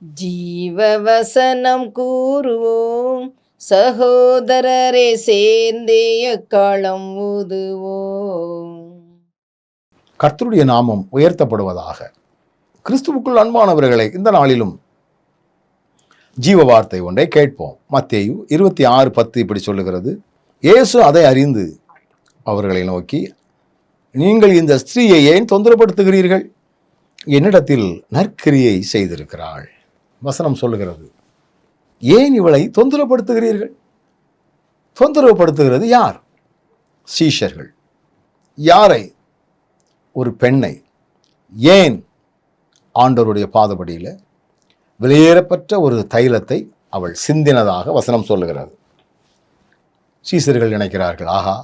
ஜீவவசனம் கூறுவோம், சகோதரரே சேர்ந்தே எக்காலம் ஊதுவோம். கர்த்தருடைய நாமம் உயர்த்தப்படுவதாக. கிறிஸ்துவுக்குள் அன்பானவர்களை, இந்த நாளிலும் ஜீவ வார்த்தை ஒன்றை கேட்போம். மத்தேயு 26:10 இப்படி சொல்லுகிறது. இயேசு அதை அறிந்து அவர்களை நோக்கி, நீங்கள் இந்த ஸ்திரீயை ஏன் தொந்தரப்படுத்துகிறீர்கள்? என்னிடத்தில் நற்கிரியை செய்திருக்கிறாள். வசனம் சொல்லுகிறது, ஏன் இவளை தொந்தரப்படுத்துகிறீர்கள்? தொந்தரவுப்படுத்துகிறது யார்? சீஷர்கள். யாரை? ஒரு பெண்ணை. ஏன்? ஆண்டவருடைய பாதபடியில் விலையேறப்பட்ட ஒரு தைலத்தை அவள் சிந்தினதாக வசனம் சொல்லுகிறது. சீஷர்கள் நினைக்கிறார்கள், ஆஹா,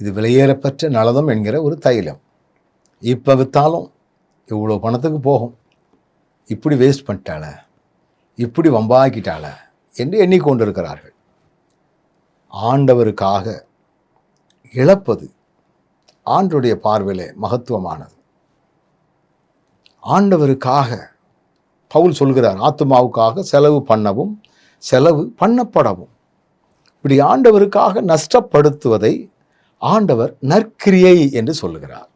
இது விலையேறப்பட்ட நலதம் என்கிற ஒரு தைலம், இப்போ விற்றாலும் இவ்வளோ பணத்துக்கு போகும், இப்படி வேஸ்ட் பண்ணிட்டாள, இப்படி வம்பாக்கிட்டாள என்று எண்ணிக்கொண்டிருக்கிறார்கள். ஆண்டவருக்காக இழப்பது ஆண்டவருடைய பார்வையிலே மகத்துவமானது. ஆண்டவருக்காக பவுல் சொல்கிறார், ஆத்துமாவுக்காக செலவு பண்ணவும் செலவு பண்ணப்படவும். இப்படி ஆண்டவருக்காக நஷ்டப்படுத்துவதை ஆண்டவர் நற்கிரியை என்று சொல்லுகிறார்.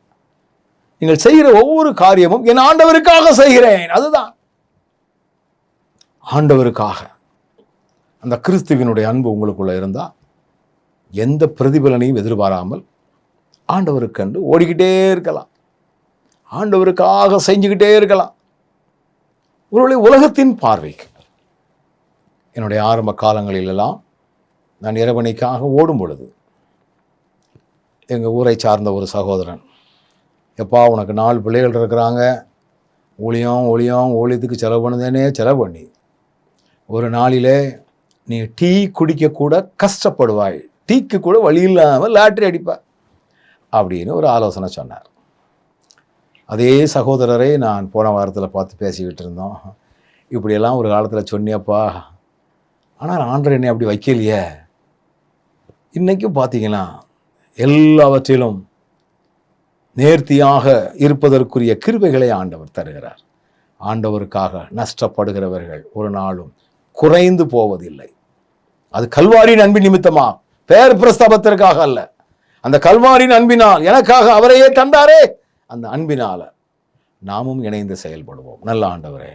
நீங்கள் செய்கிற ஒவ்வொரு காரியமும் என் ஆண்டவருக்காக செய்கிறேன், அதுதான் ஆண்டவருக்காக. அந்த கிறிஸ்துவினுடைய அன்பு உங்களுக்குள்ள இருந்தால் எந்த பிரதிபலனையும் எதிர்பாராமல் ஆண்டவருக்கென்று ஓடிக்கிட்டே இருக்கலாம், ஆண்டவருக்காக செஞ்சுக்கிட்டே இருக்கலாம். ஒருவேளை உலகத்தின் பார்வைக்கு, என்னுடைய ஆரம்ப காலங்களிலெல்லாம் நான் இறைவனுக்காக ஓடும் பொழுது எங்கள் ஊரை சார்ந்த ஒரு சகோதரன், எப்பா உனக்கு 4 பிள்ளைகள் இருக்கிறாங்க, ஊழியத்துக்கு செலவு பண்ணுதேனே செலவு பண்ணி ஒரு நாளிலே நீ டீ குடிக்கக்கூட கஷ்டப்படுவாய், டீக்கு கூட வழி இல்லாமல் லாட்ரி அடிப்ப அப்படின்னு ஒரு ஆலோசனை சொன்னார். அதே சகோதரரை நான் போன வாரத்தில் பார்த்து பேசிக்கிட்டு இருந்தோம். இப்படியெல்லாம் ஒரு காலத்தில் சொன்னியப்பா, ஆனால் ஆண்டவர் என்னை அப்படி வைக்கலையே. இன்றைக்கும் பார்த்தீங்கன்னா எல்லாவற்றிலும் நேர்த்தியாக இருப்பதற்குரிய கிருபைகளை ஆண்டவர் தருகிறார். ஆண்டவருக்காக நஷ்டப்படுகிறவர்கள் ஒரு நாளும் குறைந்து போவதில்லை. அது கல்வாரியின் அன்பின் நிமித்தமா, பேர் பிரஸ்தாபத்திற்காக அல்ல. அந்த கல்வாரியின் அன்பினால் எனக்காக அவரையே தந்தாரே, அந்த அன்பினால நாமும் இணைந்து செயல்படுவோம். நல்ல ஆண்டவரே,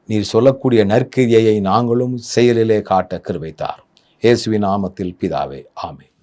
நீர் சொல்லக்கூடிய நற்கிரியை நாங்களும் செயலிலே காட்ட கிருபை தாரும். இயேசுவின் நாமத்தில் பிதாவே, ஆமென்.